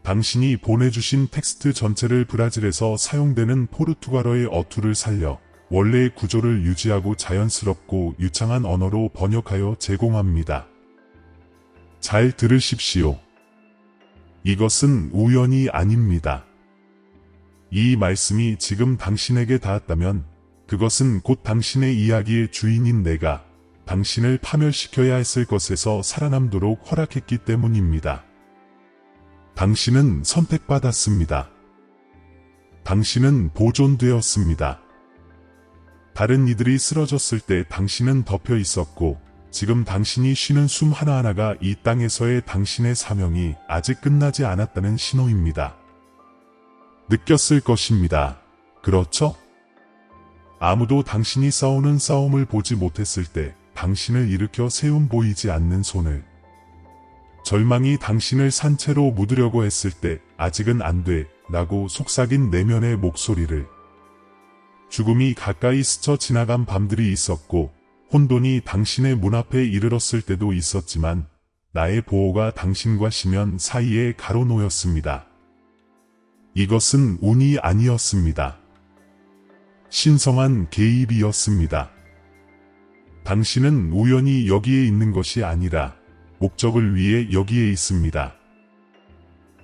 당신이 보내주신 텍스트 전체를 브라질에서 사용되는 포르투갈어의 어투를 살려 원래의 구조를 유지하고 자연스럽고 유창한 언어로 번역하여 제공합니다. 잘 들으십시오. 이것은 우연이 아닙니다. 이 말씀이 지금 당신에게 닿았다면 그것은 곧 당신의 이야기의 주인인 내가 당신을 파멸시켜야 했을 것에서 살아남도록 허락했기 때문입니다. 당신은 선택받았습니다. 당신은 보존되었습니다. 다른 이들이 쓰러졌을 때 당신은 덮여 있었고 지금 당신이 쉬는 숨 하나하나가 이 땅에서의 당신의 사명이 아직 끝나지 않았다는 신호입니다. 느꼈을 것입니다. 그렇죠? 아무도 당신이 싸우는 싸움을 보지 못했을 때 당신을 일으켜 세운 보이지 않는 손을, 절망이 당신을 산채로 묻으려고 했을 때 아직은 안 돼 라고 속삭인 내면의 목소리를, 죽음이 가까이 스쳐 지나간 밤들이 있었고 혼돈이 당신의 문 앞에 이르렀을 때도 있었지만 나의 보호가 당신과 시면 사이에 가로놓였습니다. 이것은 운이 아니었습니다. 신성한 개입이었습니다. 당신은 우연히 여기에 있는 것이 아니라 목적을 위해 여기에 있습니다.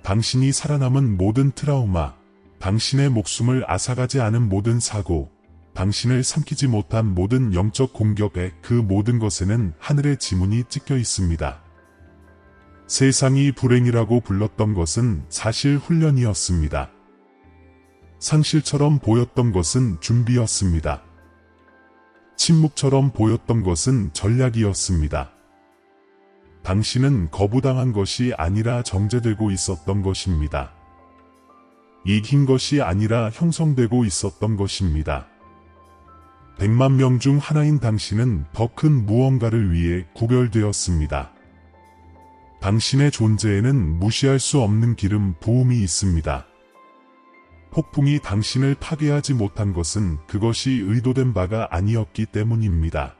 당신이 살아남은 모든 트라우마, 당신의 목숨을 앗아가지 않은 모든 사고, 당신을 삼키지 못한 모든 영적 공격의 그 모든 것에는 하늘의 지문이 찍혀 있습니다. 세상이 불행이라고 불렀던 것은 사실 훈련이었습니다. 상실처럼 보였던 것은 준비였습니다. 침묵처럼 보였던 것은 전략이었습니다. 당신은 거부당한 것이 아니라 정제되고 있었던 것입니다. 이긴 것이 아니라 형성되고 있었던 것입니다. 100만 명 중 하나인 당신은 더 큰 무언가를 위해 구별되었습니다. 당신의 존재에는 무시할 수 없는 기름 부음이 있습니다. 폭풍이 당신을 파괴하지 못한 것은 그것이 의도된 바가 아니었기 때문입니다.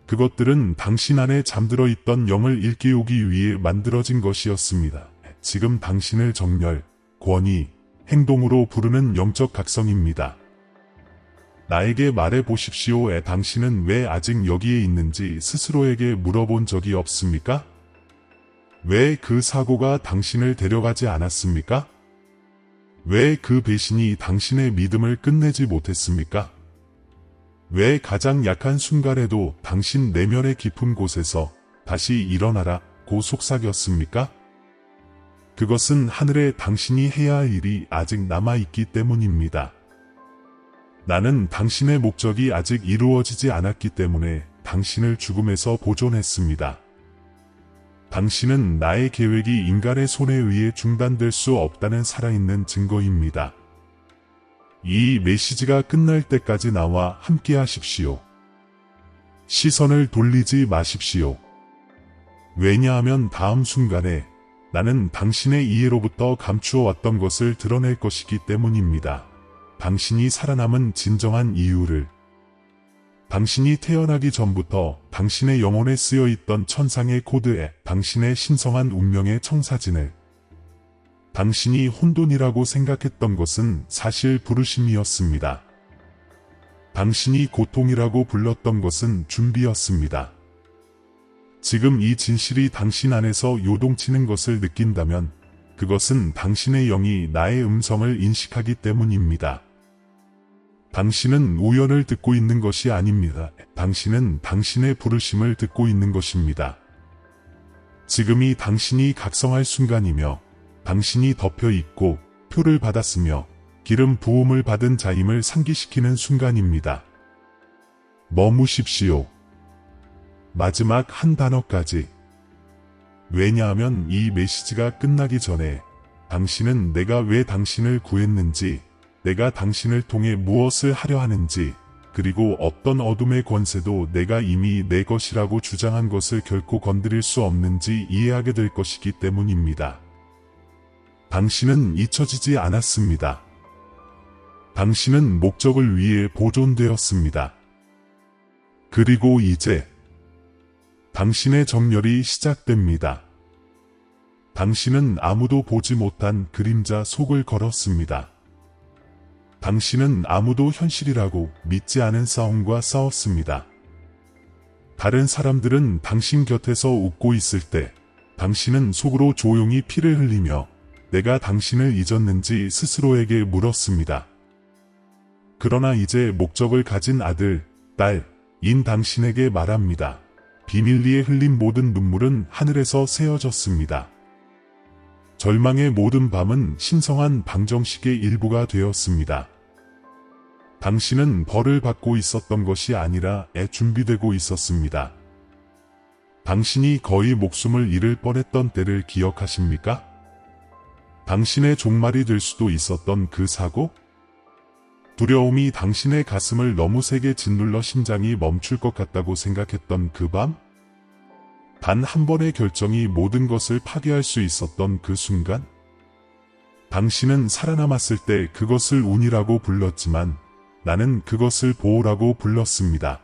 그것들은 당신 안에 잠들어 있던 영을 일깨우기 위해 만들어진 것이었습니다. 지금 당신을 정열, 권위, 행동으로 부르는 영적 각성입니다. 나에게 말해 보십시오. 당신은 왜 아직 여기에 있는지 스스로에게 물어본 적이 없습니까? 왜 그 사고가 당신을 데려가지 않았습니까? 왜 그 배신이 당신의 믿음을 끝내지 못했습니까? 왜 가장 약한 순간에도 당신 내면의 깊은 곳에서 다시 일어나라고 속삭였습니까? 그것은 하늘에 당신이 해야 할 일이 아직 남아있기 때문입니다. 나는 당신의 목적이 아직 이루어지지 않았기 때문에 당신을 죽음에서 보존했습니다. 당신은 나의 계획이 인간의 손에 의해 중단될 수 없다는 살아있는 증거입니다. 이 메시지가 끝날 때까지 나와 함께 하십시오. 시선을 돌리지 마십시오. 왜냐하면 다음 순간에 나는 당신의 이해로부터 감추어 왔던 것을 드러낼 것이기 때문입니다. 당신이 살아남은 진정한 이유를, 당신이 태어나기 전부터 당신의 영혼에 쓰여있던 천상의 코드에 당신의 신성한 운명의 청사진을, 당신이 혼돈이라고 생각했던 것은 사실 부르심이었습니다. 당신이 고통이라고 불렀던 것은 준비였습니다. 지금 이 진실이 당신 안에서 요동치는 것을 느낀다면 그것은 당신의 영이 나의 음성을 인식하기 때문입니다. 당신은 우연을 듣고 있는 것이 아닙니다. 당신은 당신의 부르심을 듣고 있는 것입니다. 지금이 당신이 각성할 순간이며 당신이 덮여 있고 표를 받았으며 기름 부음을 받은 자임을 상기시키는 순간입니다. 머무십시오. 마지막 한 단어까지. 왜냐하면 이 메시지가 끝나기 전에 당신은 내가 왜 당신을 구했는지, 내가 당신을 통해 무엇을 하려 하는지, 그리고 어떤 어둠의 권세도 내가 이미 내 것이라고 주장한 것을 결코 건드릴 수 없는지 이해하게 될 것이기 때문입니다. 당신은 잊혀지지 않았습니다. 당신은 목적을 위해 보존되었습니다. 그리고 이제 당신의 정렬이 시작됩니다. 당신은 아무도 보지 못한 그림자 속을 걸었습니다. 당신은 아무도 현실이라고 믿지 않은 싸움과 싸웠습니다. 다른 사람들은 당신 곁에서 웃고 있을 때 당신은 속으로 조용히 피를 흘리며 내가 당신을 잊었는지 스스로에게 물었습니다. 그러나 이제 목적을 가진 아들, 딸인 당신에게 말합니다. 비밀리에 흘린 모든 눈물은 하늘에서 새어졌습니다. 절망의 모든 밤은 신성한 방정식의 일부가 되었습니다. 당신은 벌을 받고 있었던 것이 아니라 준비되고 있었습니다. 당신이 거의 목숨을 잃을 뻔했던 때를 기억하십니까? 당신의 종말이 될 수도 있었던 그 사고? 두려움이 당신의 가슴을 너무 세게 짓눌러 심장이 멈출 것 같다고 생각했던 그 밤? 단 한 번의 결정이 모든 것을 파괴할 수 있었던 그 순간? 당신은 살아남았을 때 그것을 운이라고 불렀지만 나는 그것을 보호라고 불렀습니다.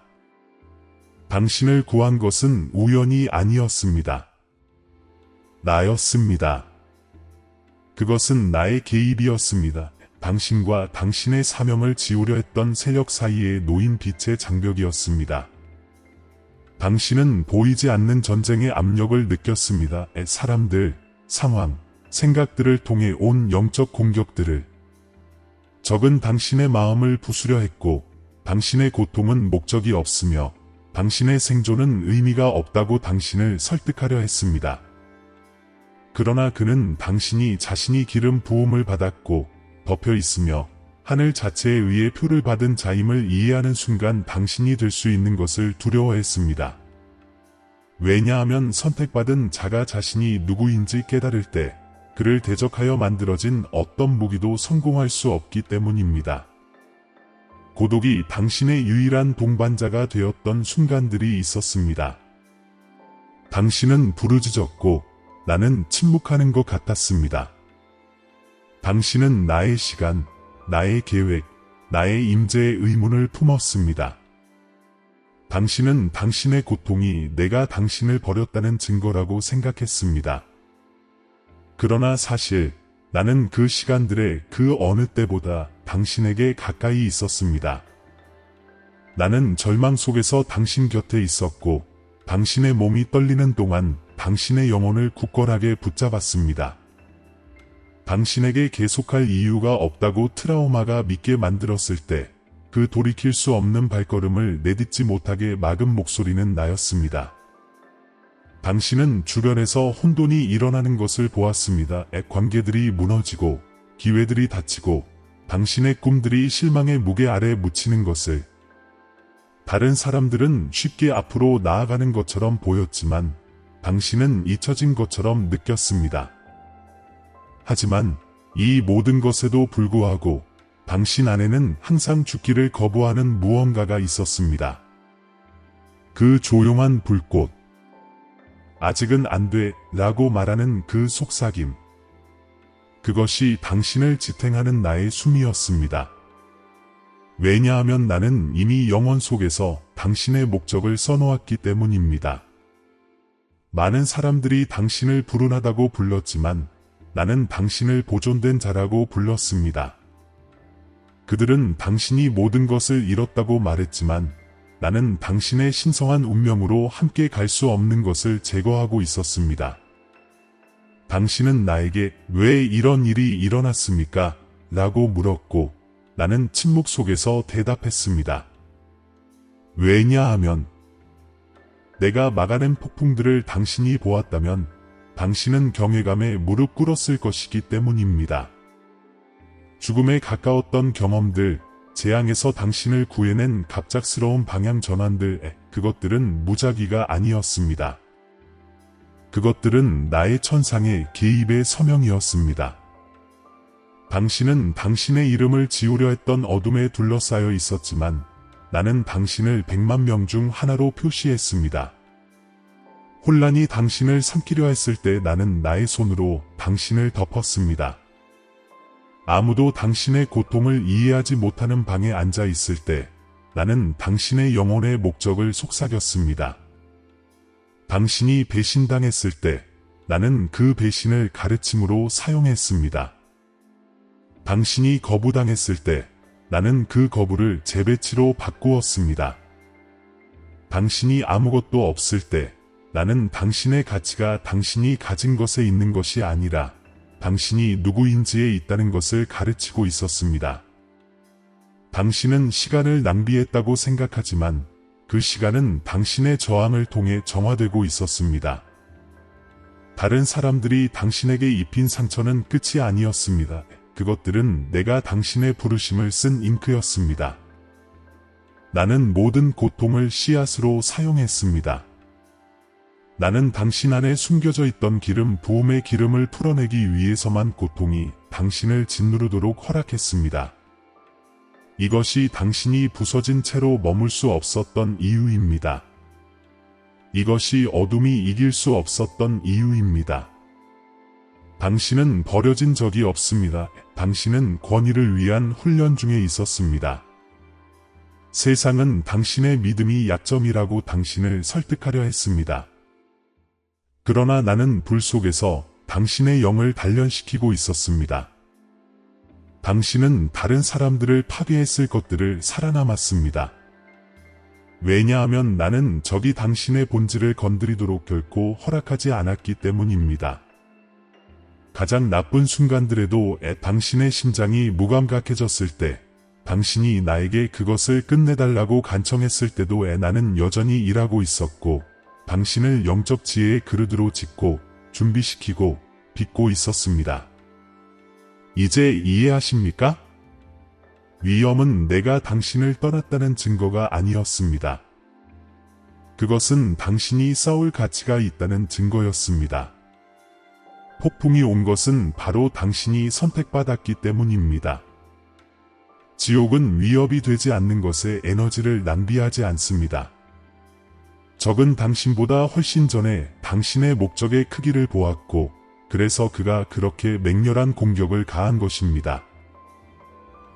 당신을 구한 것은 우연이 아니었습니다. 나였습니다. 그것은 나의 개입이었습니다. 당신과 당신의 사명을 지우려 했던 세력 사이에 놓인 빛의 장벽이었습니다. 당신은 보이지 않는 전쟁의 압력을 느꼈습니다. 사람들, 상황, 생각들을 통해 온 영적 공격들을. 적은 당신의 마음을 부수려 했고 당신의 고통은 목적이 없으며 당신의 생존은 의미가 없다고 당신을 설득하려 했습니다. 그러나 그는 당신이 자신이 기름 부음을 받았고 덮여 있으며 하늘 자체에 의해 표를 받은 자임을 이해하는 순간 당신이 될 수 있는 것을 두려워했습니다. 왜냐하면 선택받은 자가 자신이 누구인지 깨달을 때 그를 대적하여 만들어진 어떤 무기도 성공할 수 없기 때문입니다. 고독이 당신의 유일한 동반자가 되었던 순간들이 있었습니다. 당신은 부르짖었고 나는 침묵하는 것 같았습니다. 당신은 나의 시간, 나의 계획, 나의 임재의 의문을 품었습니다. 당신은 당신의 고통이 내가 당신을 버렸다는 증거라고 생각했습니다. 그러나 사실 나는 그 시간들의 그 어느 때보다 당신에게 가까이 있었습니다. 나는 절망 속에서 당신 곁에 있었고 당신의 몸이 떨리는 동안 당신의 영혼을 굳건하게 붙잡았습니다. 당신에게 계속할 이유가 없다고 트라우마가 믿게 만들었을 때 그 돌이킬 수 없는 발걸음을 내딛지 못하게 막은 목소리는 나였습니다. 당신은 주변에서 혼돈이 일어나는 것을 보았습니다. 관계들이 무너지고 기회들이 닫히고 당신의 꿈들이 실망의 무게 아래 묻히는 것을. 다른 사람들은 쉽게 앞으로 나아가는 것처럼 보였지만 당신은 잊혀진 것처럼 느꼈습니다. 하지만 이 모든 것에도 불구하고 당신 안에는 항상 죽기를 거부하는 무언가가 있었습니다. 그 조용한 불꽃. 아직은 안 돼 라고 말하는 그 속삭임. 그것이 당신을 지탱하는 나의 숨이었습니다. 왜냐하면 나는 이미 영혼 속에서 당신의 목적을 써놓았기 때문입니다. 많은 사람들이 당신을 불운하다고 불렀지만 나는 당신을 보존된 자라고 불렀습니다. 그들은 당신이 모든 것을 잃었다고 말했지만 나는 당신의 신성한 운명으로 함께 갈 수 없는 것을 제거하고 있었습니다. 당신은 나에게 왜 이런 일이 일어났습니까? 라고 물었고 나는 침묵 속에서 대답했습니다. 왜냐하면 내가 막아낸 폭풍들을 당신이 보았다면 당신은 경외감에 무릎 꿇었을 것이기 때문입니다. 죽음에 가까웠던 경험들, 재앙에서 당신을 구해낸 갑작스러운 방향 전환들, 그것들은 무작위가 아니었습니다. 그것들은 나의 천상의 개입의 서명이었습니다. 당신은 당신의 이름을 지우려 했던 어둠에 둘러싸여 있었지만 나는 당신을 100만 명 중 하나로 표시했습니다. 혼란이 당신을 삼키려 했을 때 나는 나의 손으로 당신을 덮었습니다. 아무도 당신의 고통을 이해하지 못하는 방에 앉아 있을 때 나는 당신의 영혼의 목적을 속삭였습니다. 당신이 배신당했을 때 나는 그 배신을 가르침으로 사용했습니다. 당신이 거부당했을 때 나는 그 거부를 재배치로 바꾸었습니다. 당신이 아무것도 없을 때 나는 당신의 가치가 당신이 가진 것에 있는 것이 아니라 당신이 누구인지에 있다는 것을 가르치고 있었습니다. 당신은 시간을 낭비했다고 생각하지만 그 시간은 당신의 저항을 통해 정화되고 있었습니다. 다른 사람들이 당신에게 입힌 상처는 끝이 아니었습니다. 그것들은 내가 당신의 부르심을 쓴 잉크였습니다. 나는 모든 고통을 씨앗으로 사용했습니다. 나는 당신 안에 숨겨져 있던 기름 부음의 기름을 풀어내기 위해서만 고통이 당신을 짓누르도록 허락했습니다. 이것이 당신이 부서진 채로 머물 수 없었던 이유입니다. 이것이 어둠이 이길 수 없었던 이유입니다. 당신은 버려진 적이 없습니다. 당신은 권위를 위한 훈련 중에 있었습니다. 세상은 당신의 믿음이 약점이라고 당신을 설득하려 했습니다. 그러나 나는 불 속에서 당신의 영을 단련시키고 있었습니다. 당신은 다른 사람들을 파괴했을 것들을 살아남았습니다. 왜냐하면 나는 적이 당신의 본질을 건드리도록 결코 허락하지 않았기 때문입니다. 가장 나쁜 순간들에도 당신의 심장이 무감각해졌을 때, 당신이 나에게 그것을 끝내달라고 간청했을 때도 나는 여전히 일하고 있었고, 당신을 영적 지혜의 그릇으로 짓고, 준비시키고, 빚고 있었습니다. 이제 이해하십니까? 위험은 내가 당신을 떠났다는 증거가 아니었습니다. 그것은 당신이 싸울 가치가 있다는 증거였습니다. 폭풍이 온 것은 바로 당신이 선택받았기 때문입니다. 지옥은 위협이 되지 않는 것에 에너지를 낭비하지 않습니다. 적은 당신보다 훨씬 전에 당신의 목적의 크기를 보았고, 그래서 그가 그렇게 맹렬한 공격을 가한 것입니다.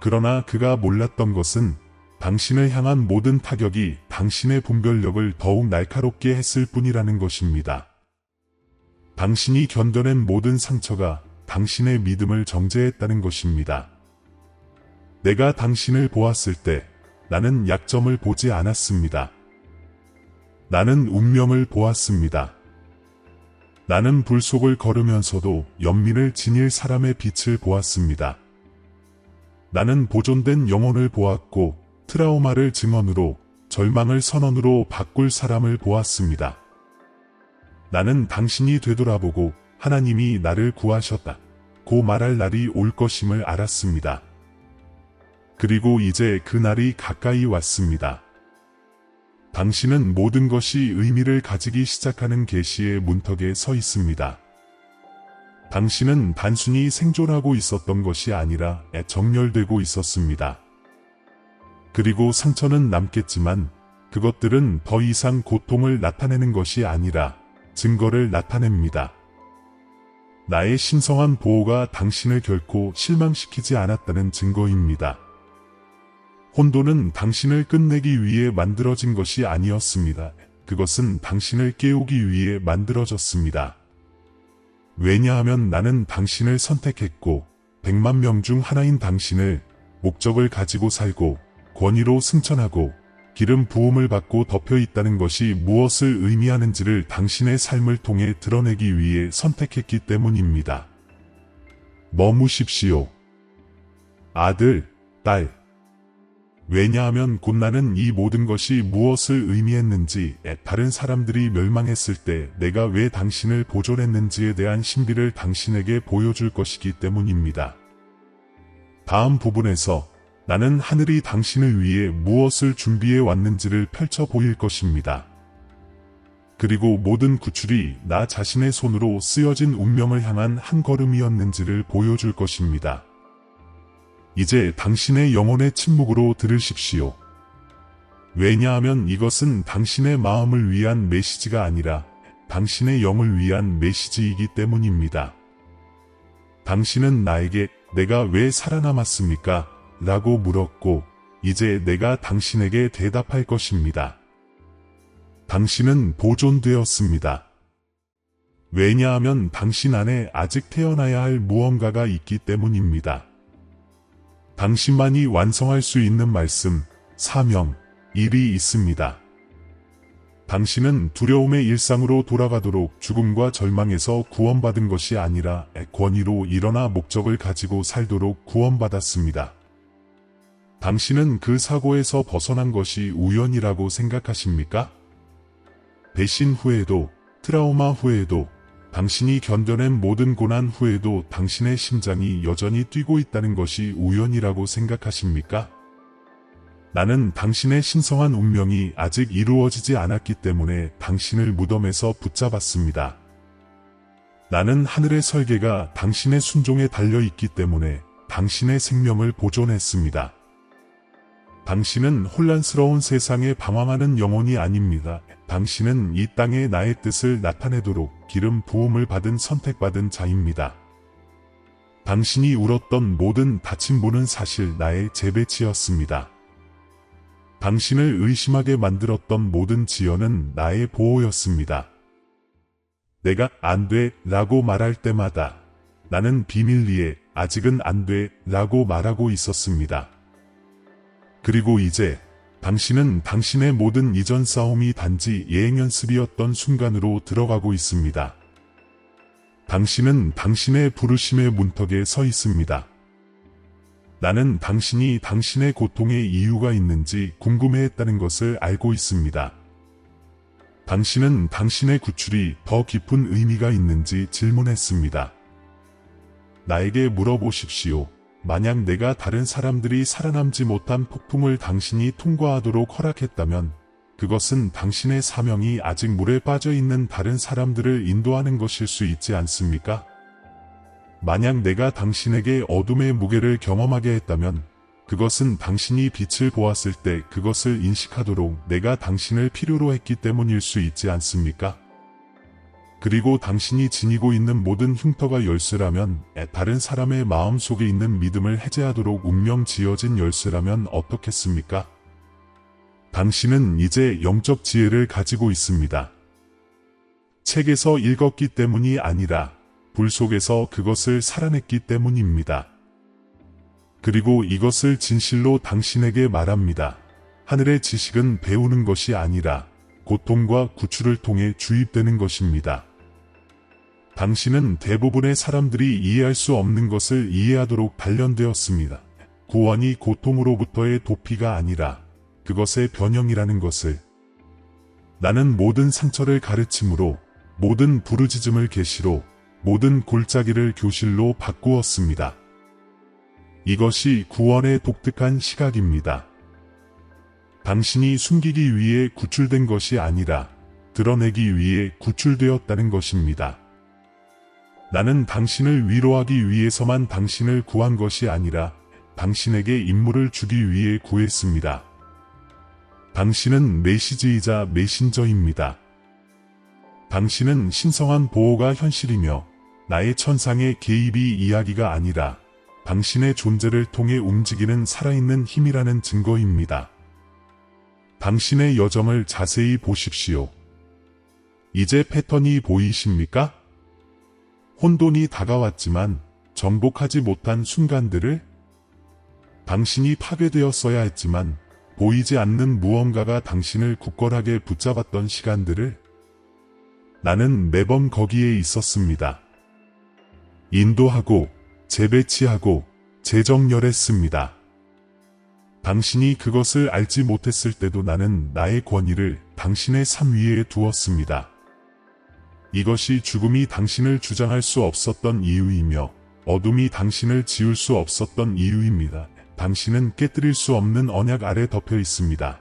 그러나 그가 몰랐던 것은 당신을 향한 모든 타격이 당신의 분별력을 더욱 날카롭게 했을 뿐이라는 것입니다. 당신이 견뎌낸 모든 상처가 당신의 믿음을 정죄했다는 것입니다. 내가 당신을 보았을 때 나는 약점을 보지 않았습니다. 나는 운명을 보았습니다. 나는 불 속을 걸으면서도 연민을 지닐 사람의 빛을 보았습니다. 나는 보존된 영혼을 보았고 트라우마를 증언으로 절망을 선언으로 바꿀 사람을 보았습니다. 나는 당신이 되돌아보고 하나님이 나를 구하셨다고 말할 날이 올 것임을 알았습니다. 그리고 이제 그 날이 가까이 왔습니다. 당신은 모든 것이 의미를 가지기 시작하는 계시의 문턱에 서 있습니다. 당신은 단순히 생존하고 있었던 것이 아니라 정렬되고 있었습니다. 그리고 상처는 남겠지만 그것들은 더 이상 고통을 나타내는 것이 아니라 증거를 나타냅니다. 나의 신성한 보호가 당신을 결코 실망시키지 않았다는 증거입니다. 혼돈은 당신을 끝내기 위해 만들어진 것이 아니었습니다. 그것은 당신을 깨우기 위해 만들어졌습니다. 왜냐하면 나는 당신을 선택했고 100만 명 중 하나인 당신을 목적을 가지고 살고 권위로 승천하고 기름 부음을 받고 덮여 있다는 것이 무엇을 의미하는지를 당신의 삶을 통해 드러내기 위해 선택했기 때문입니다. 머무십시오. 아들, 딸. 왜냐하면 곧 나는 이 모든 것이 무엇을 의미했는지, 다른 사람들이 멸망했을 때 내가 왜 당신을 보존했는지에 대한 신비를 당신에게 보여줄 것이기 때문입니다. 다음 부분에서 나는 하늘이 당신을 위해 무엇을 준비해 왔는지를 펼쳐 보일 것입니다. 그리고 모든 구출이 나 자신의 손으로 쓰여진 운명을 향한 한 걸음이었는지를 보여줄 것입니다. 이제 당신의 영혼의 침묵으로 들으십시오. 왜냐하면 이것은 당신의 마음을 위한 메시지가 아니라 당신의 영을 위한 메시지이기 때문입니다. 당신은 나에게 내가 왜 살아남았습니까? 라고 물었고, 이제 내가 당신에게 대답할 것입니다. 당신은 보존되었습니다. 왜냐하면 당신 안에 아직 태어나야 할 무언가가 있기 때문입니다. 당신만이 완성할 수 있는 말씀, 사명, 일이 있습니다. 당신은 두려움의 일상으로 돌아가도록 죽음과 절망에서 구원받은 것이 아니라 권위로 일어나 목적을 가지고 살도록 구원받았습니다. 당신은 그 사고에서 벗어난 것이 우연이라고 생각하십니까? 배신 후에도, 트라우마 후에도, 당신이 견뎌낸 모든 고난 후에도 당신의 심장이 여전히 뛰고 있다는 것이 우연이라고 생각하십니까? 나는 당신의 신성한 운명이 아직 이루어지지 않았기 때문에 당신을 무덤에서 붙잡았습니다. 나는 하늘의 설계가 당신의 순종에 달려있기 때문에 당신의 생명을 보존했습니다. 당신은 혼란스러운 세상에 방황하는 영혼이 아닙니다. 당신은 이 땅에 나의 뜻을 나타내도록 기름 부음을 받은 선택받은 자입니다. 당신이 울었던 모든 다친 분은 사실 나의 재배치였습니다. 당신을 의심하게 만들었던 모든 지연은 나의 보호였습니다. 내가 안 돼 라고 말할 때마다 나는 비밀리에 아직은 안 돼 라고 말하고 있었습니다. 그리고 이제 당신은 당신의 모든 이전 싸움이 단지 예행 연습이었던 순간으로 들어가고 있습니다. 당신은 당신의 부르심의 문턱에 서 있습니다. 나는 당신이 당신의 고통의 이유가 있는지 궁금해했다는 것을 알고 있습니다. 당신은 당신의 구출이 더 깊은 의미가 있는지 질문했습니다. 나에게 물어보십시오. 만약 내가 다른 사람들이 살아남지 못한 폭풍을 당신이 통과하도록 허락했다면 그것은 당신의 사명이 아직 물에 빠져 있는 다른 사람들을 인도하는 것일 수 있지 않습니까? 만약 내가 당신에게 어둠의 무게를 경험하게 했다면 그것은 당신이 빛을 보았을 때 그것을 인식하도록 내가 당신을 필요로 했기 때문일 수 있지 않습니까? 그리고 당신이 지니고 있는 모든 흉터가 열쇠라면 다른 사람의 마음속에 있는 믿음을 해제하도록 운명 지어진 열쇠라면 어떻겠습니까? 당신은 이제 영적 지혜를 가지고 있습니다. 책에서 읽었기 때문이 아니라 불 속에서 그것을 살아냈기 때문입니다. 그리고 이것을 진실로 당신에게 말합니다. 하늘의 지식은 배우는 것이 아니라 고통과 구출을 통해 주입되는 것입니다. 당신은 대부분의 사람들이 이해할 수 없는 것을 이해하도록 단련되었습니다. 구원이 고통으로부터의 도피가 아니라 그것의 변형이라는 것을. 나는 모든 상처를 가르침으로, 모든 부르짖음을 계시로, 모든 골짜기를 교실로 바꾸었습니다. 이것이 구원의 독특한 시각입니다. 당신이 숨기기 위해 구출된 것이 아니라 드러내기 위해 구출되었다는 것입니다. 나는 당신을 위로하기 위해서만 당신을 구한 것이 아니라 당신에게 임무를 주기 위해 구했습니다. 당신은 메시지이자 메신저입니다. 당신은 신성한 보호가 현실이며 나의 천상의 개입이 이야기가 아니라 당신의 존재를 통해 움직이는 살아있는 힘이라는 증거입니다. 당신의 여정을 자세히 보십시오. 이제 패턴이 보이십니까? 혼돈이 다가왔지만 정복하지 못한 순간들을, 당신이 파괴되었어야 했지만 보이지 않는 무언가가 당신을 굳건하게 붙잡았던 시간들을, 나는 매번 거기에 있었습니다. 인도하고 재배치하고 재정렬했습니다. 당신이 그것을 알지 못했을 때도 나는 나의 권위를 당신의 삶 위에 두었습니다. 이것이 죽음이 당신을 주장할 수 없었던 이유이며 어둠이 당신을 지울 수 없었던 이유입니다. 당신은 깨뜨릴 수 없는 언약 아래 덮여 있습니다.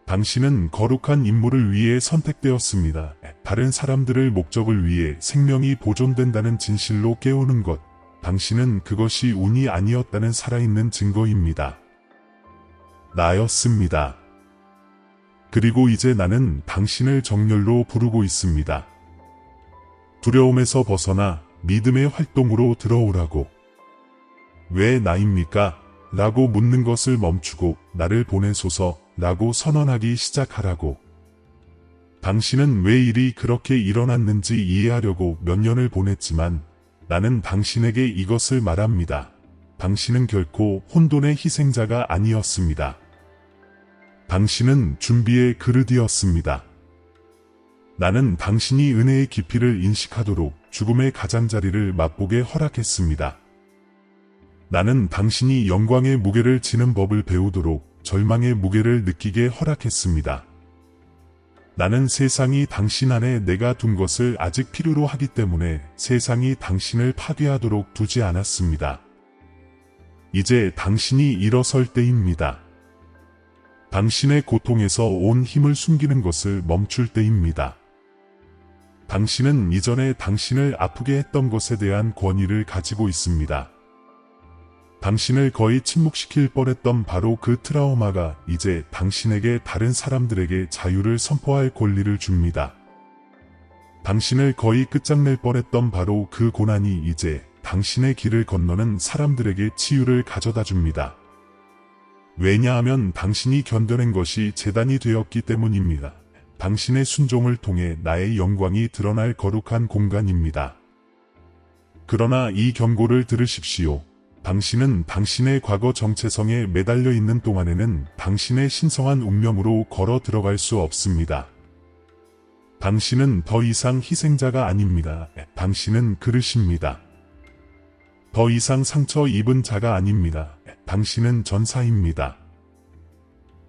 당신은 거룩한 임무를 위해 선택되었습니다. 다른 사람들의 목적을 위해 생명이 보존된다는 진실로 깨우는 것. 당신은 그것이 운이 아니었다는 살아있는 증거입니다. 나였습니다. 그리고 이제 나는 당신을 정렬로 부르고 있습니다. 두려움에서 벗어나 믿음의 활동으로 들어오라고. 왜 나입니까? 라고 묻는 것을 멈추고 나를 보내소서 라고 선언하기 시작하라고. 당신은 왜 일이 그렇게 일어났는지 이해하려고 몇 년을 보냈지만 나는 당신에게 이것을 말합니다. 당신은 결코 혼돈의 희생자가 아니었습니다. 당신은 준비의 그릇이었습니다. 나는 당신이 은혜의 깊이를 인식하도록 죽음의 가장자리를 맛보게 허락했습니다. 나는 당신이 영광의 무게를 지는 법을 배우도록 절망의 무게를 느끼게 허락했습니다. 나는 세상이 당신 안에 내가 둔 것을 아직 필요로 하기 때문에 세상이 당신을 파괴하도록 두지 않았습니다. 이제 당신이 일어설 때입니다. 당신의 고통에서 온 힘을 숨기는 것을 멈출 때입니다. 당신은 이전에 당신을 아프게 했던 것에 대한 권위를 가지고 있습니다. 당신을 거의 침묵시킬 뻔했던 바로 그 트라우마가 이제 당신에게 다른 사람들에게 자유를 선포할 권리를 줍니다. 당신을 거의 끝장낼 뻔했던 바로 그 고난이 이제 당신의 길을 건너는 사람들에게 치유를 가져다 줍니다. 왜냐하면 당신이 견뎌낸 것이 재단이 되었기 때문입니다. 당신의 순종을 통해 나의 영광이 드러날 거룩한 공간입니다. 그러나 이 경고를 들으십시오. 당신은 당신의 과거 정체성에 매달려 있는 동안에는 당신의 신성한 운명으로 걸어 들어갈 수 없습니다. 당신은 더 이상 희생자가 아닙니다. 당신은 그릇입니다. 더 이상 상처 입은 자가 아닙니다. 당신은 전사입니다.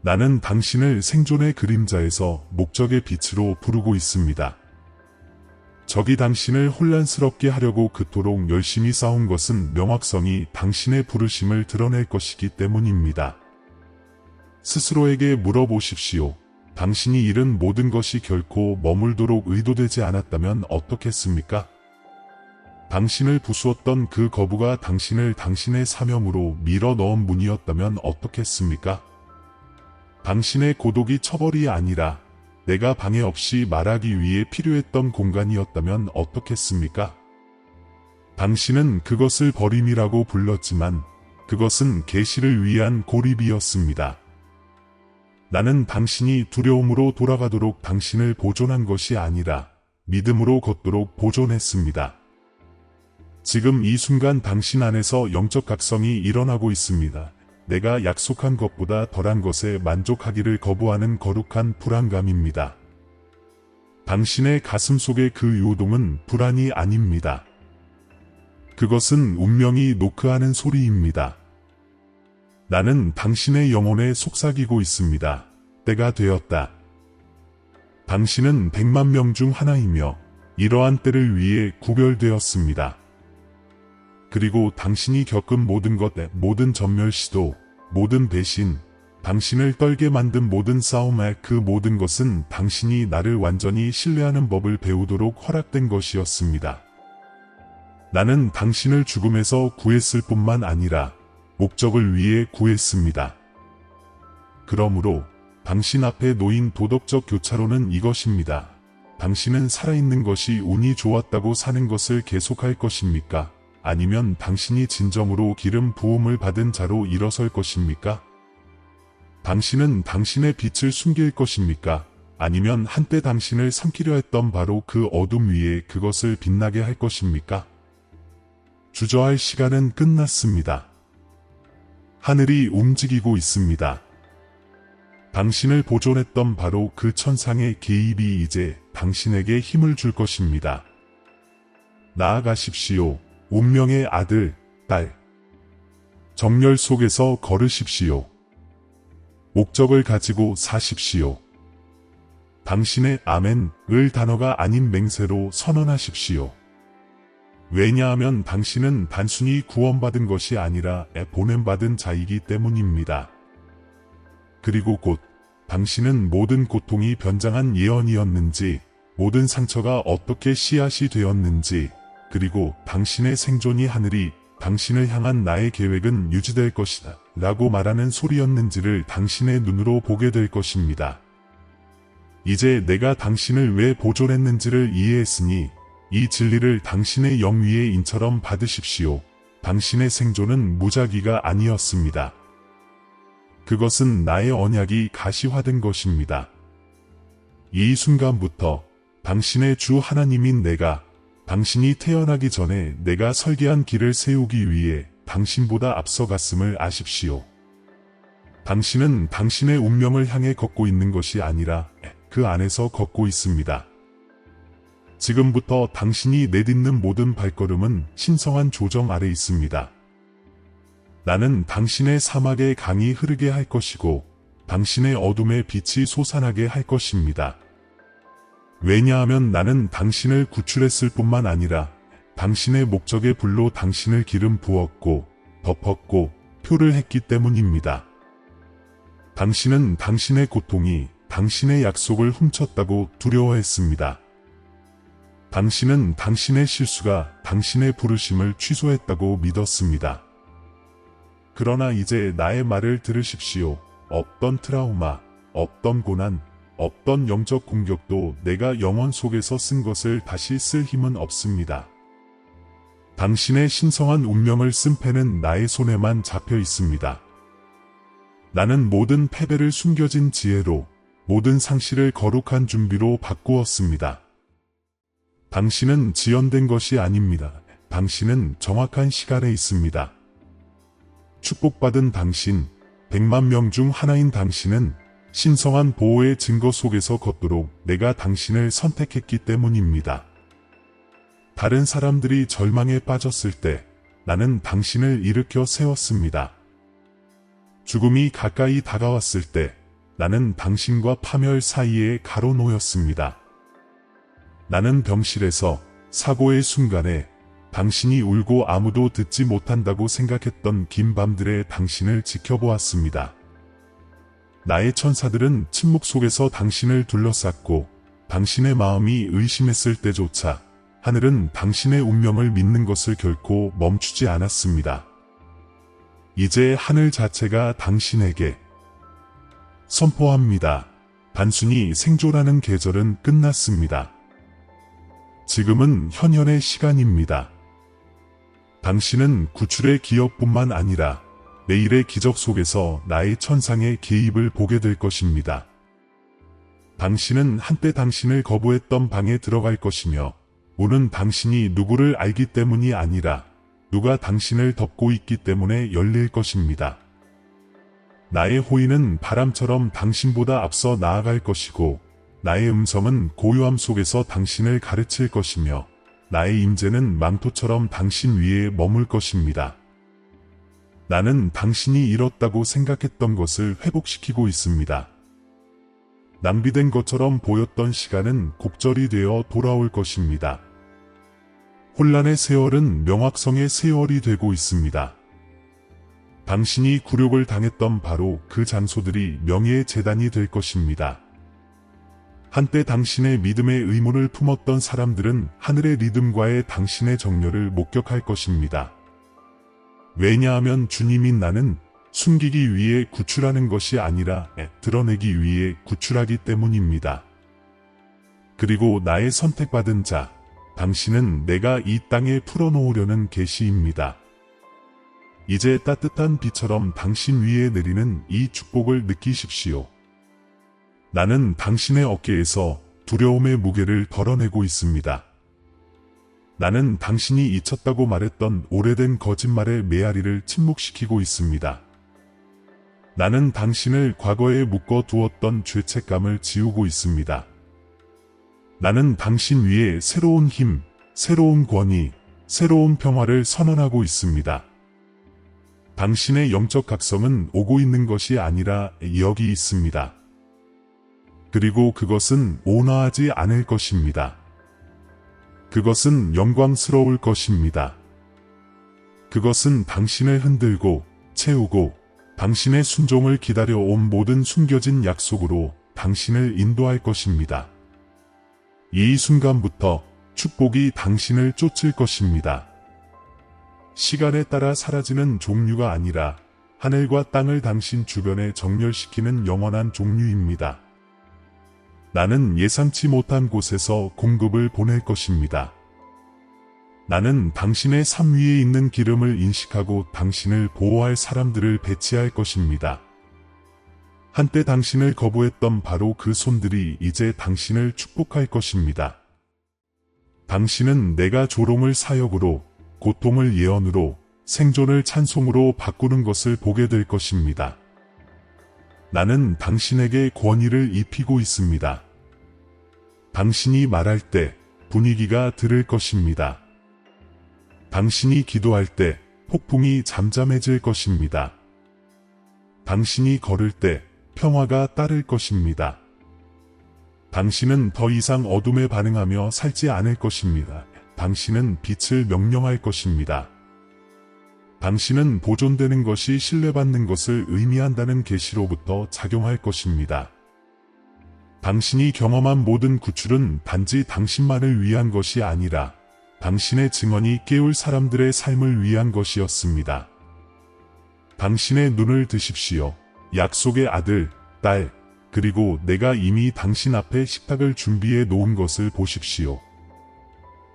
나는 당신을 생존의 그림자에서 목적의 빛으로 부르고 있습니다. 적이 당신을 혼란스럽게 하려고 그토록 열심히 싸운 것은 명확성이 당신의 부르심을 드러낼 것이기 때문입니다. 스스로에게 물어보십시오. 당신이 잃은 모든 것이 결코 머물도록 의도되지 않았다면 어떻겠습니까? 당신을 부수었던 그 거부가 당신을 당신의 사명으로 밀어 넣은 문이었다면 어떻겠습니까? 당신의 고독이 처벌이 아니라 내가 방해 없이 말하기 위해 필요했던 공간이었다면 어떻겠습니까? 당신은 그것을 버림이라고 불렀지만 그것은 계시를 위한 고립이었습니다. 나는 당신이 두려움으로 돌아가도록 당신을 보존한 것이 아니라 믿음으로 걷도록 보존했습니다. 지금 이 순간 당신 안에서 영적 각성이 일어나고 있습니다. 내가 약속한 것보다 덜한 것에 만족하기를 거부하는 거룩한 불안감입니다. 당신의 가슴 속의 그 요동은 불안이 아닙니다. 그것은 운명이 노크하는 소리입니다. 나는 당신의 영혼에 속삭이고 있습니다. 때가 되었다. 당신은 100만 명 중 하나이며 이러한 때를 위해 구별되었습니다. 그리고 당신이 겪은 모든 것, 모든 전멸 시도, 모든 배신, 당신을 떨게 만든 모든 싸움의 그 모든 것은 당신이 나를 완전히 신뢰하는 법을 배우도록 허락된 것이었습니다. 나는 당신을 죽음에서 구했을 뿐만 아니라 목적을 위해 구했습니다. 그러므로 당신 앞에 놓인 도덕적 교차로는 이것입니다. 당신은 살아있는 것이 운이 좋았다고 사는 것을 계속할 것입니까? 아니면 당신이 진정으로 기름 부음을 받은 자로 일어설 것입니까? 당신은 당신의 빛을 숨길 것입니까? 아니면 한때 당신을 삼키려 했던 바로 그 어둠 위에 그것을 빛나게 할 것입니까? 주저할 시간은 끝났습니다. 하늘이 움직이고 있습니다. 당신을 보존했던 바로 그 천상의 개입이 이제 당신에게 힘을 줄 것입니다. 나아가십시오. 운명의 아들, 딸. 정열 속에서 걸으십시오. 목적을 가지고 사십시오. 당신의 아멘을 단어가 아닌 맹세로 선언하십시오. 왜냐하면 당신은 단순히 구원받은 것이 아니라 보냄받은 자이기 때문입니다. 그리고 곧 당신은 모든 고통이 변장한 예언이었는지, 모든 상처가 어떻게 씨앗이 되었는지, 그리고 당신의 생존이 하늘이 당신을 향한 나의 계획은 유지될 것이다 라고 말하는 소리였는지를 당신의 눈으로 보게 될 것입니다. 이제 내가 당신을 왜 보존했는지를 이해했으니 이 진리를 당신의 영 위에 인처럼 받으십시오. 당신의 생존은 무작위가 아니었습니다. 그것은 나의 언약이 가시화된 것입니다. 이 순간부터 당신의 주 하나님인 내가 당신이 태어나기 전에 내가 설계한 길을 세우기 위해 당신보다 앞서갔음을 아십시오. 당신은 당신의 운명을 향해 걷고 있는 것이 아니라 그 안에서 걷고 있습니다. 지금부터 당신이 내딛는 모든 발걸음은 신성한 조정 아래 있습니다. 나는 당신의 사막에 강이 흐르게 할 것이고 당신의 어둠에 빛이 솟아나게 할 것입니다. 왜냐하면 나는 당신을 구출했을 뿐만 아니라 당신의 목적의 불로 당신을 기름 부었고 덮었고 표를 했기 때문입니다. 당신은 당신의 고통이 당신의 약속을 훔쳤다고 두려워했습니다. 당신은 당신의 실수가 당신의 부르심을 취소했다고 믿었습니다. 그러나 이제 나의 말을 들으십시오. 어떤 트라우마, 어떤 고난, 어떤 영적 공격도 내가 영혼 속에서 쓴 것을 다시 쓸 힘은 없습니다. 당신의 신성한 운명을 쓴 펜은 나의 손에만 잡혀 있습니다. 나는 모든 패배를 숨겨진 지혜로, 모든 상실을 거룩한 준비로 바꾸었습니다. 당신은 지연된 것이 아닙니다. 당신은 정확한 시간에 있습니다. 축복받은 당신, 100만 명 중 하나인 당신은 신성한 보호의 증거 속에서 걷도록 내가 당신을 선택했기 때문입니다. 다른 사람들이 절망에 빠졌을 때 나는 당신을 일으켜 세웠습니다. 죽음이 가까이 다가왔을 때 나는 당신과 파멸 사이에 가로놓였습니다. 나는 병실에서 사고의 순간에 당신이 울고 아무도 듣지 못한다고 생각했던 긴 밤들의 당신을 지켜보았습니다. 나의 천사들은 침묵 속에서 당신을 둘러쌌고 당신의 마음이 의심했을 때조차 하늘은 당신의 운명을 믿는 것을 결코 멈추지 않았습니다. 이제 하늘 자체가 당신에게 선포합니다. 단순히 생존하는 계절은 끝났습니다. 지금은 현현의 시간입니다. 당신은 구출의 기억뿐만 아니라 내일의 기적 속에서 나의 천상의 개입을 보게 될 것입니다. 당신은 한때 당신을 거부했던 방에 들어갈 것이며 문은 당신이 누구를 알기 때문이 아니라 누가 당신을 덮고 있기 때문에 열릴 것입니다. 나의 호의는 바람처럼 당신보다 앞서 나아갈 것이고 나의 음성은 고요함 속에서 당신을 가르칠 것이며 나의 임재는 망토처럼 당신 위에 머물 것입니다. 나는 당신이 잃었다고 생각했던 것을 회복시키고 있습니다. 낭비된 것처럼 보였던 시간은 곡절이 되어 돌아올 것입니다. 혼란의 세월은 명확성의 세월이 되고 있습니다. 당신이 굴욕을 당했던 바로 그 장소들이 명예의 재단이 될 것입니다. 한때 당신의 믿음의 의문을 품었던 사람들은 하늘의 리듬과의 당신의 정렬을 목격할 것입니다. 왜냐하면 주님인 나는 숨기기 위해 구출하는 것이 아니라 드러내기 위해 구출하기 때문입니다. 그리고 나의 선택받은 자, 당신은 내가 이 땅에 풀어놓으려는 계시입니다. 이제 따뜻한 비처럼 당신 위에 내리는 이 축복을 느끼십시오. 나는 당신의 어깨에서 두려움의 무게를 덜어내고 있습니다. 나는 당신이 잊혔다고 말했던 오래된 거짓말의 메아리를 침묵시키고 있습니다. 나는 당신을 과거에 묶어두었던 죄책감을 지우고 있습니다. 나는 당신 위에 새로운 힘, 새로운 권위, 새로운 평화를 선언하고 있습니다. 당신의 영적 각성은 오고 있는 것이 아니라 여기 있습니다. 그리고 그것은 온화하지 않을 것입니다. 그것은 영광스러울 것입니다. 그것은 당신을 흔들고 채우고 당신의 순종을 기다려온 모든 숨겨진 약속으로 당신을 인도할 것입니다. 이 순간부터 축복이 당신을 쫓을 것입니다. 시간에 따라 사라지는 종류가 아니라 하늘과 땅을 당신 주변에 정렬시키는 영원한 종류입니다. 나는 예상치 못한 곳에서 공급을 보낼 것입니다. 나는 당신의 삶 위에 있는 기름을 인식하고 당신을 보호할 사람들을 배치할 것입니다. 한때 당신을 거부했던 바로 그 손들이 이제 당신을 축복할 것입니다. 당신은 내가 조롱을 사역으로, 고통을 예언으로, 생존을 찬송으로 바꾸는 것을 보게 될 것입니다. 나는 당신에게 권위를 입히고 있습니다. 당신이 말할 때 분위기가 들을 것입니다. 당신이 기도할 때 폭풍이 잠잠해질 것입니다. 당신이 걸을 때 평화가 따를 것입니다. 당신은 더 이상 어둠에 반응하며 살지 않을 것입니다. 당신은 빛을 명령할 것입니다. 당신은 보존되는 것이 신뢰받는 것을 의미한다는 계시로부터 작용할 것입니다. 당신이 경험한 모든 구출은 단지 당신만을 위한 것이 아니라 당신의 증언이 깨울 사람들의 삶을 위한 것이었습니다. 당신의 눈을 드십시오. 약속의 아들, 딸, 그리고 내가 이미 당신 앞에 식탁을 준비해 놓은 것을 보십시오.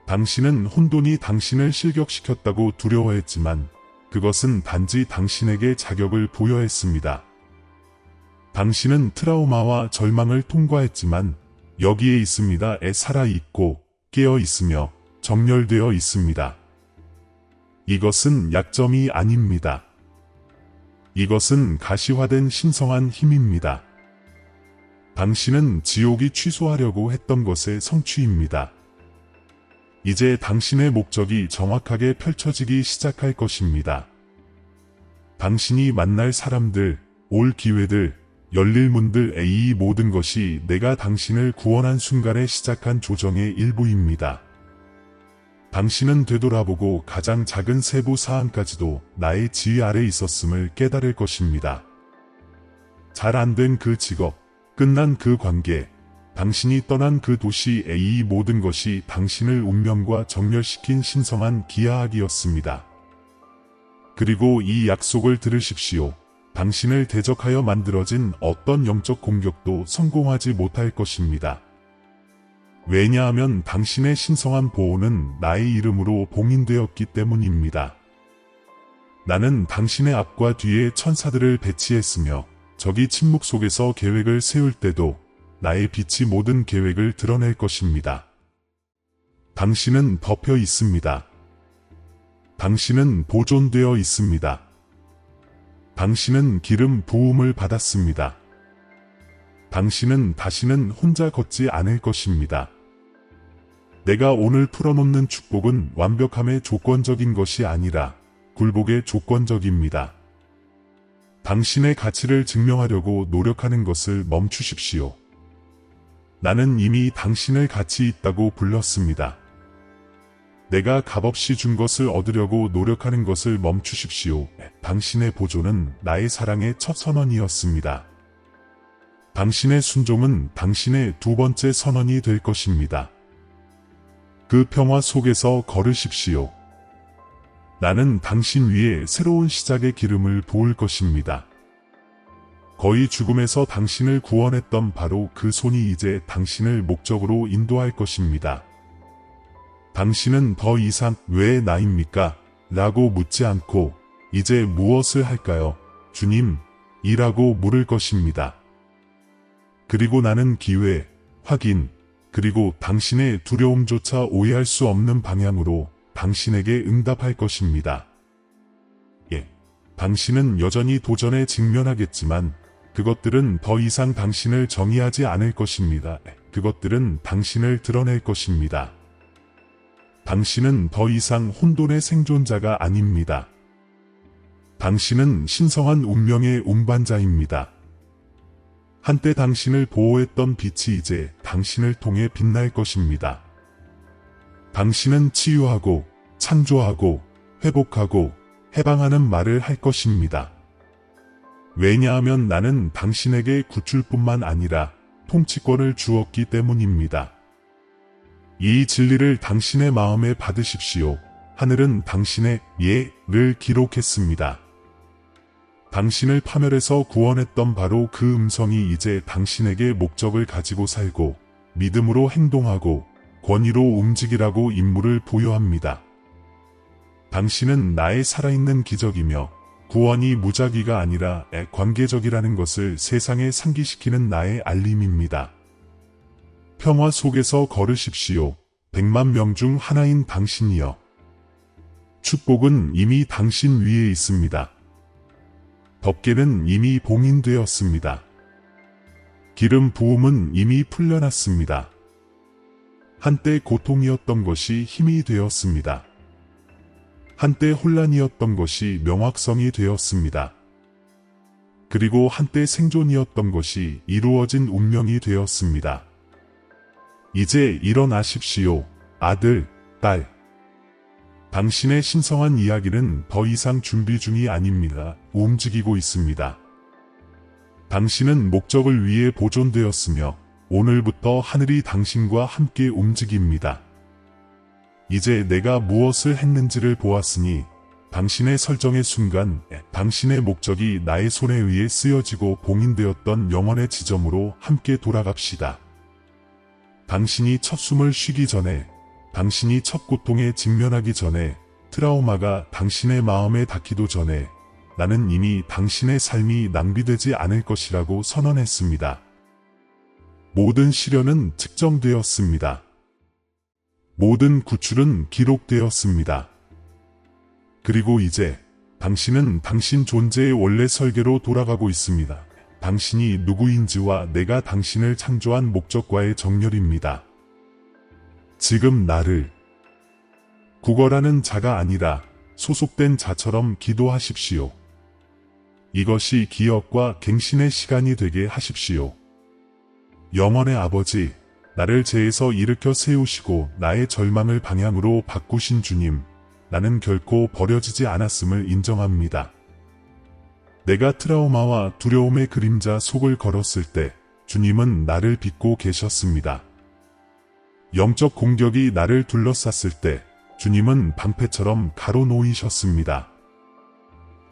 당신은 혼돈이 당신을 실격시켰다고 두려워했지만 그것은 단지 당신에게 자격을 부여했습니다. 당신은 트라우마와 절망을 통과했지만 여기에 있습니다에 살아있고 깨어 있으며 정렬되어 있습니다. 이것은 약점이 아닙니다. 이것은 가시화된 신성한 힘입니다. 당신은 지옥이 취소하려고 했던 것의 성취입니다. 이제 당신의 목적이 정확하게 펼쳐지기 시작할 것입니다. 당신이 만날 사람들, 올 기회들, 열릴 문들의 이 모든 것이 내가 당신을 구원한 순간에 시작한 조정의 일부입니다. 당신은 되돌아보고 가장 작은 세부 사항까지도 나의 지휘 아래 있었음을 깨달을 것입니다. 잘 안 된 그 직업, 끝난 그 관계, 당신이 떠난 그 도시의 이 모든 것이 당신을 운명과 정렬시킨 신성한 기하학이었습니다. 그리고 이 약속을 들으십시오. 당신을 대적하여 만들어진 어떤 영적 공격도 성공하지 못할 것입니다. 왜냐하면 당신의 신성한 보호는 나의 이름으로 봉인되었기 때문입니다. 나는 당신의 앞과 뒤에 천사들을 배치했으며 적이 침묵 속에서 계획을 세울 때도 나의 빛이 모든 계획을 드러낼 것입니다. 당신은 덮여 있습니다. 당신은 보존되어 있습니다. 당신은 기름 부음을 받았습니다. 당신은 다시는 혼자 걷지 않을 것입니다. 내가 오늘 풀어놓는 축복은 완벽함의 조건적인 것이 아니라 굴복의 조건적입니다. 당신의 가치를 증명하려고 노력하는 것을 멈추십시오. 나는 이미 당신을 가치 있다고 불렀습니다. 내가 값없이 준 것을 얻으려고 노력하는 것을 멈추십시오. 당신의 보존은 나의 사랑의 첫 선언이었습니다. 당신의 순종은 당신의 두 번째 선언이 될 것입니다. 그 평화 속에서 걸으십시오. 나는 당신 위에 새로운 시작의 기름을 부을 것입니다. 거의 죽음에서 당신을 구원했던 바로 그 손이 이제 당신을 목적으로 인도할 것입니다. 당신은 더 이상 왜 나입니까? 라고 묻지 않고 이제 무엇을 할까요? 주님, 이라고 물을 것입니다. 그리고 나는 기회, 확인, 그리고 당신의 두려움조차 오해할 수 없는 방향으로 당신에게 응답할 것입니다. 예, 당신은 여전히 도전에 직면하겠지만 그것들은 더 이상 당신을 정의하지 않을 것입니다. 그것들은 당신을 드러낼 것입니다. 당신은 더 이상 혼돈의 생존자가 아닙니다. 당신은 신성한 운명의 운반자입니다. 한때 당신을 보호했던 빛이 이제 당신을 통해 빛날 것입니다. 당신은 치유하고 창조하고 회복하고 해방하는 말을 할 것입니다. 왜냐하면 나는 당신에게 구출뿐만 아니라 통치권을 주었기 때문입니다. 이 진리를 당신의 마음에 받으십시오. 하늘은 당신의 예를 기록했습니다. 당신을 파멸해서 구원했던 바로 그 음성이 이제 당신에게 목적을 가지고 살고 믿음으로 행동하고 권위로 움직이라고 임무를 부여합니다. 당신은 나의 살아있는 기적이며 구원이 무작위가 아니라 관계적이라는 것을 세상에 상기시키는 나의 알림입니다. 평화 속에서 걸으십시오. 100만 명 중 하나인 당신이여. 축복은 이미 당신 위에 있습니다. 덮개는 이미 봉인되었습니다. 기름 부음은 이미 풀려났습니다. 한때 고통이었던 것이 힘이 되었습니다. 한때 혼란이었던 것이 명확성이 되었습니다. 그리고 한때 생존이었던 것이 이루어진 운명이 되었습니다. 이제 일어나십시오, 아들, 딸. 당신의 신성한 이야기는 더 이상 준비 중이 아닙니다. 움직이고 있습니다. 당신은 목적을 위해 보존되었으며 오늘부터 하늘이 당신과 함께 움직입니다. 이제 내가 무엇을 했는지를 보았으니 당신의 설정의 순간 당신의 목적이 나의 손에 의해 쓰여지고 봉인되었던 영원의 지점으로 함께 돌아갑시다. 당신이 첫 숨을 쉬기 전에, 당신이 첫 고통에 직면하기 전에, 트라우마가 당신의 마음에 닿기도 전에 나는 이미 당신의 삶이 낭비되지 않을 것이라고 선언했습니다. 모든 시련은 측정되었습니다. 모든 구출은 기록되었습니다. 그리고 이제 당신은 당신 존재의 원래 설계로 돌아가고 있습니다. 당신이 누구인지와 내가 당신을 창조한 목적과의 정렬입니다. 지금 나를 구걸하는 자가 아니라 소속된 자처럼 기도하십시오. 이것이 기억과 갱신의 시간이 되게 하십시오. 영원의 아버지, 나를 죄에서 일으켜 세우시고 나의 절망을 방향으로 바꾸신 주님, 나는 결코 버려지지 않았음을 인정합니다. 내가 트라우마와 두려움의 그림자 속을 걸었을 때 주님은 나를 믿고 계셨습니다. 영적 공격이 나를 둘러쌌을 때 주님은 방패처럼 가로놓이셨습니다.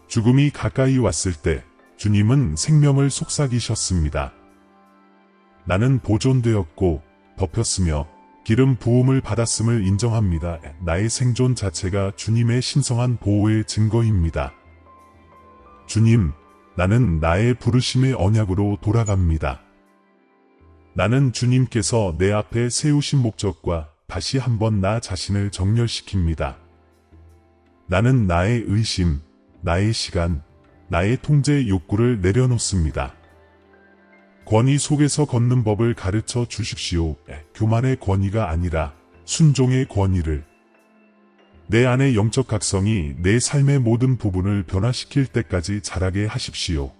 죽음이 가까이 왔을 때 주님은 생명을 속삭이셨습니다. 나는 보존되었고 덮였으며 기름 부음을 받았음을 인정합니다. 나의 생존 자체가 주님의 신성한 보호의 증거입니다. 주님, 나는 나의 부르심의 언약으로 돌아갑니다. 나는 주님께서 내 앞에 세우신 목적과 다시 한번 나 자신을 정렬시킵니다. 나는 나의 의심, 나의 시간, 나의 통제 욕구를 내려놓습니다. 권위 속에서 걷는 법을 가르쳐 주십시오. 교만의 권위가 아니라 순종의 권위를. 내 안의 영적 각성이 내 삶의 모든 부분을 변화시킬 때까지 자라게 하십시오.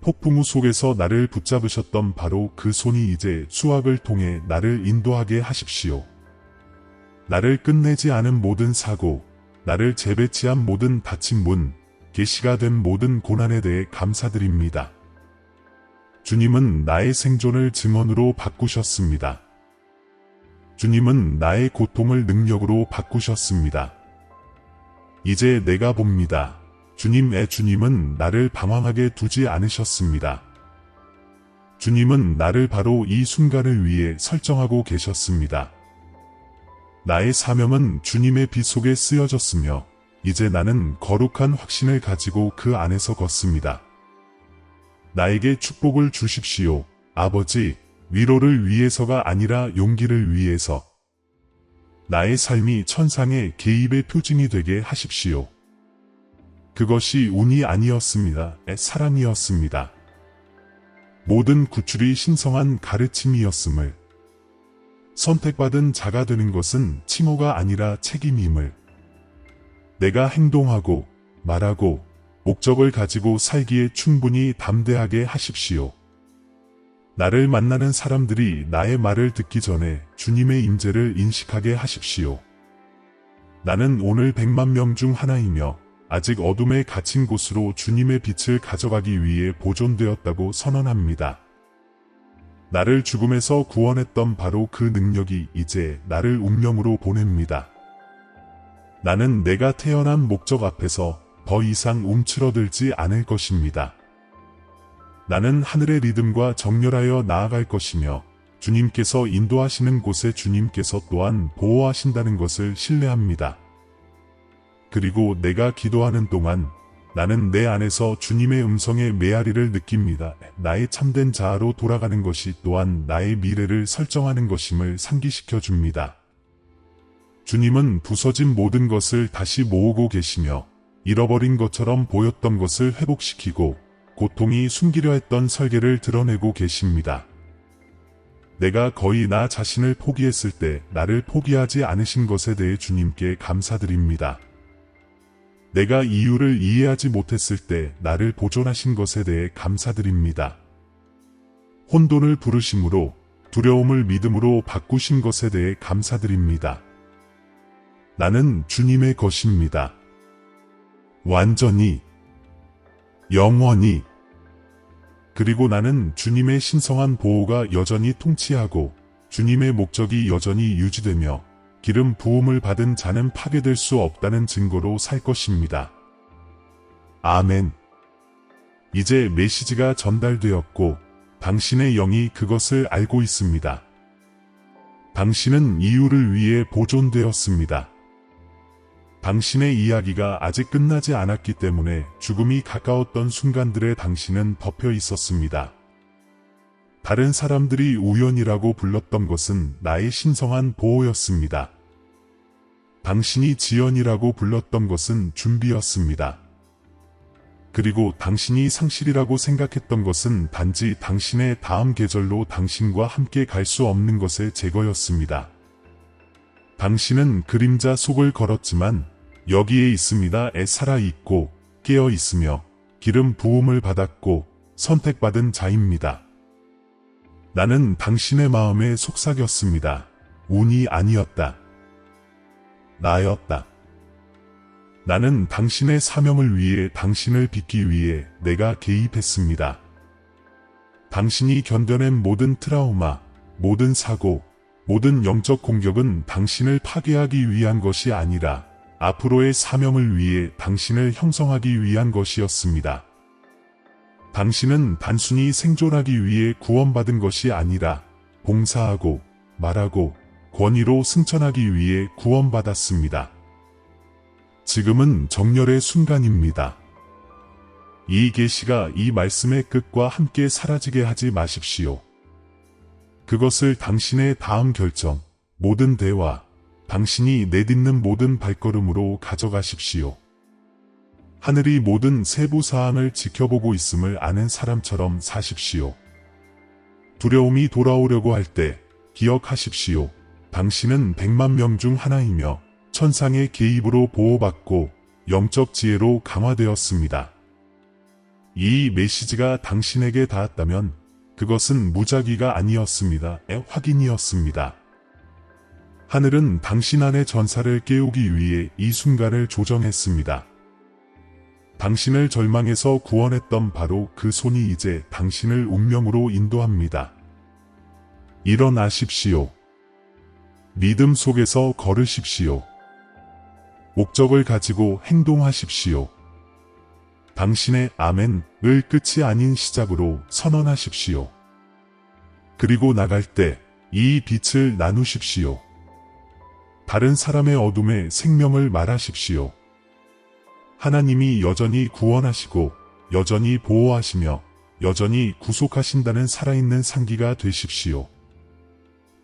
폭풍우 속에서 나를 붙잡으셨던 바로 그 손이 이제 수학을 통해 나를 인도하게 하십시오. 나를 끝내지 않은 모든 사고, 나를 재배치한 모든 닫힌 문, 계시가 된 모든 고난에 대해 감사드립니다. 주님은 나의 생존을 증언으로 바꾸셨습니다. 주님은 나의 고통을 능력으로 바꾸셨습니다. 이제 내가 봅니다. 주님은 나를 방황하게 두지 않으셨습니다. 주님은 나를 바로 이 순간을 위해 설정하고 계셨습니다. 나의 사명은 주님의 빛 속에 쓰여졌으며 이제 나는 거룩한 확신을 가지고 그 안에서 걷습니다. 나에게 축복을 주십시오, 아버지. 위로를 위해서가 아니라 용기를 위해서. 나의 삶이 천상의 개입의 표징이 되게 하십시오. 그것이 운이 아니었습니다. 사랑이었습니다. 모든 구출이 신성한 가르침이었음을. 선택받은 자가 되는 것은 칭호가 아니라 책임임을. 내가 행동하고 말하고 목적을 가지고 살기에 충분히 담대하게 하십시오. 나를 만나는 사람들이 나의 말을 듣기 전에 주님의 임재를 인식하게 하십시오. 나는 오늘 100만 명 중 하나이며 아직 어둠에 갇힌 곳으로 주님의 빛을 가져가기 위해 보존되었다고 선언합니다. 나를 죽음에서 구원했던 바로 그 능력이 이제 나를 운명으로 보냅니다. 나는 내가 태어난 목적 앞에서 더 이상 움츠러들지 않을 것입니다. 나는 하늘의 리듬과 정렬하여 나아갈 것이며 주님께서 인도하시는 곳에 주님께서 또한 보호하신다는 것을 신뢰합니다. 그리고 내가 기도하는 동안 나는 내 안에서 주님의 음성의 메아리를 느낍니다. 나의 참된 자아로 돌아가는 것이 또한 나의 미래를 설정하는 것임을 상기시켜 줍니다. 주님은 부서진 모든 것을 다시 모으고 계시며 잃어버린 것처럼 보였던 것을 회복시키고 고통이 숨기려 했던 설계를 드러내고 계십니다. 내가 거의 나 자신을 포기했을 때 나를 포기하지 않으신 것에 대해 주님께 감사드립니다. 내가 이유를 이해하지 못했을 때 나를 보존하신 것에 대해 감사드립니다. 혼돈을 부르심으로 두려움을 믿음으로 바꾸신 것에 대해 감사드립니다. 나는 주님의 것입니다. 완전히, 영원히. 그리고 나는 주님의 신성한 보호가 여전히 통치하고 주님의 목적이 여전히 유지되며 기름 부음을 받은 자는 파괴될 수 없다는 증거로 살 것입니다. 아멘. 이제 메시지가 전달되었고 당신의 영이 그것을 알고 있습니다. 당신은 이유를 위해 보존되었습니다. 당신의 이야기가 아직 끝나지 않았기 때문에 죽음이 가까웠던 순간들에 당신은 덮여 있었습니다. 다른 사람들이 우연이라고 불렀던 것은 나의 신성한 보호였습니다. 당신이 지연이라고 불렀던 것은 준비였습니다. 그리고 당신이 상실이라고 생각했던 것은 단지 당신의 다음 계절로 당신과 함께 갈 수 없는 것의 제거였습니다. 당신은 그림자 속을 걸었지만 여기에 있습니다에 살아있고 깨어있으며 기름 부음을 받았고 선택받은 자입니다. 나는 당신의 마음에 속삭였습니다. 운이 아니었다. 나였다. 나는 당신의 사명을 위해 당신을 빚기 위해 내가 개입했습니다. 당신이 견뎌낸 모든 트라우마, 모든 사고, 모든 영적 공격은 당신을 파괴하기 위한 것이 아니라 앞으로의 사명을 위해 당신을 형성하기 위한 것이었습니다. 당신은 단순히 생존하기 위해 구원받은 것이 아니라 봉사하고 말하고 권위로 승천하기 위해 구원받았습니다. 지금은 정렬의 순간입니다. 이 계시가 이 말씀의 끝과 함께 사라지게 하지 마십시오. 그것을 당신의 다음 결정, 모든 대화, 당신이 내딛는 모든 발걸음으로 가져가십시오. 하늘이 모든 세부 사항을 지켜보고 있음을 아는 사람처럼 사십시오. 두려움이 돌아오려고 할 때 기억하십시오. 당신은 100만 명 중 하나이며 천상의 개입으로 보호받고 영적 지혜로 강화되었습니다. 이 메시지가 당신에게 닿았다면 그것은 무작위가 아니었습니다.의 확인이었습니다. 하늘은 당신 안의 전사를 깨우기 위해 이 순간을 조정했습니다. 당신을 절망에서 구원했던 바로 그 손이 이제 당신을 운명으로 인도합니다. 일어나십시오. 믿음 속에서 걸으십시오. 목적을 가지고 행동하십시오. 당신의 아멘을 끝이 아닌 시작으로 선언하십시오. 그리고 나갈 때 이 빛을 나누십시오. 다른 사람의 어둠에 생명을 말하십시오. 하나님이 여전히 구원하시고 여전히 보호하시며 여전히 구속하신다는 살아있는 상기가 되십시오.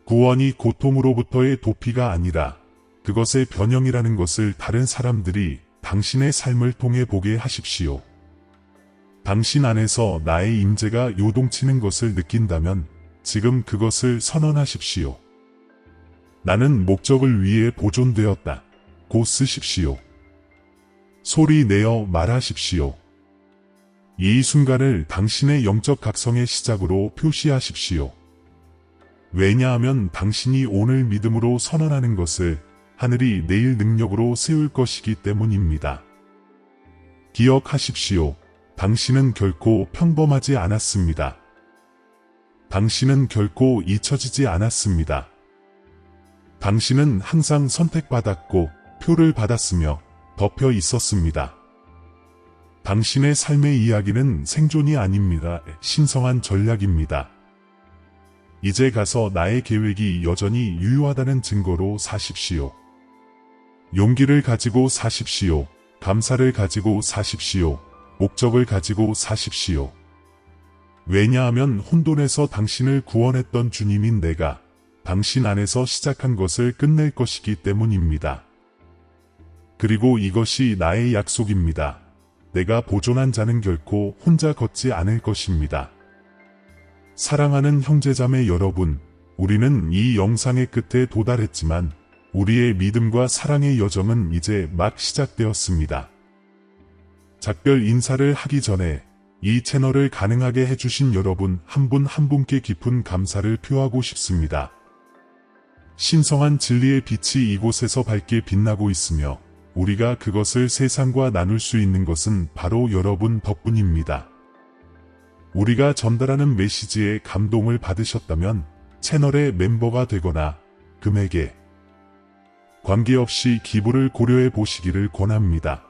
구원이 고통으로부터의 도피가 아니라 그것의 변형이라는 것을 다른 사람들이 당신의 삶을 통해 보게 하십시오. 당신 안에서 나의 임재가 요동치는 것을 느낀다면 지금 그것을 선언하십시오. 나는 목적을 위해 보존되었다. 고 쓰십시오. 소리 내어 말하십시오. 이 순간을 당신의 영적 각성의 시작으로 표시하십시오. 왜냐하면 당신이 오늘 믿음으로 선언하는 것을 하늘이 내일 능력으로 세울 것이기 때문입니다. 기억하십시오. 당신은 결코 평범하지 않았습니다. 당신은 결코 잊혀지지 않았습니다. 당신은 항상 선택받았고 표를 받았으며 덮여 있었습니다. 당신의 삶의 이야기는 생존이 아닙니다. 신성한 전략입니다. 이제 가서 나의 계획이 여전히 유효하다는 증거로 사십시오. 용기를 가지고 사십시오. 감사를 가지고 사십시오. 목적을 가지고 사십시오. 왜냐하면 혼돈에서 당신을 구원했던 주님인 내가 당신 안에서 시작한 것을 끝낼 것이기 때문입니다. 그리고 이것이 나의 약속입니다. 내가 보존한 자는 결코 혼자 걷지 않을 것입니다. 사랑하는 형제자매 여러분, 우리는 이 영상의 끝에 도달했지만 우리의 믿음과 사랑의 여정은 이제 막 시작되었습니다. 작별 인사를 하기 전에 이 채널을 가능하게 해주신 여러분 한 분 한 분께 깊은 감사를 표하고 싶습니다. 신성한 진리의 빛이 이곳에서 밝게 빛나고 있으며 우리가 그것을 세상과 나눌 수 있는 것은 바로 여러분 덕분입니다. 우리가 전달하는 메시지에 감동을 받으셨다면 채널의 멤버가 되거나 금액에 관계없이 기부를 고려해 보시기를 권합니다.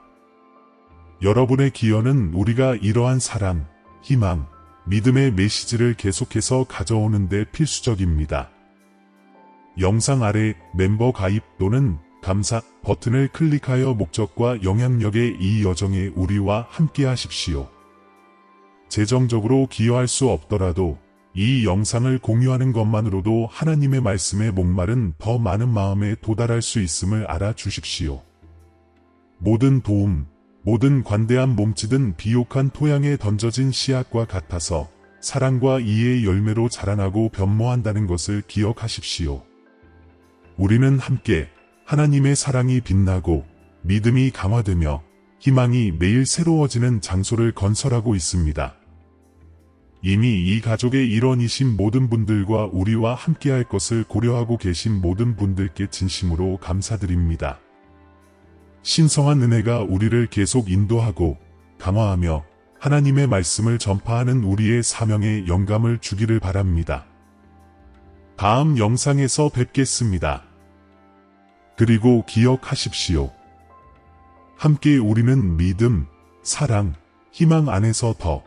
여러분의 기여는 우리가 이러한 사랑, 희망, 믿음의 메시지를 계속해서 가져오는 데 필수적입니다. 영상 아래 멤버 가입 또는 감사 버튼을 클릭하여 목적과 영향력의 이 여정에 우리와 함께 하십시오. 재정적으로 기여할 수 없더라도 이 영상을 공유하는 것만으로도 하나님의 말씀에 목마른 더 많은 마음에 도달할 수 있음을 알아주십시오. 모든 도움, 모든 관대한 몸짓은 비옥한 토양에 던져진 씨앗과 같아서 사랑과 이해의 열매로 자라나고 변모한다는 것을 기억하십시오. 우리는 함께 하나님의 사랑이 빛나고 믿음이 강화되며 희망이 매일 새로워지는 장소를 건설하고 있습니다. 이미 이 가족의 일원이신 모든 분들과 우리와 함께할 것을 고려하고 계신 모든 분들께 진심으로 감사드립니다. 신성한 은혜가 우리를 계속 인도하고 강화하며 하나님의 말씀을 전파하는 우리의 사명에 영감을 주기를 바랍니다. 다음 영상에서 뵙겠습니다. 그리고 기억하십시오. 함께 우리는 믿음, 사랑, 희망 안에서 더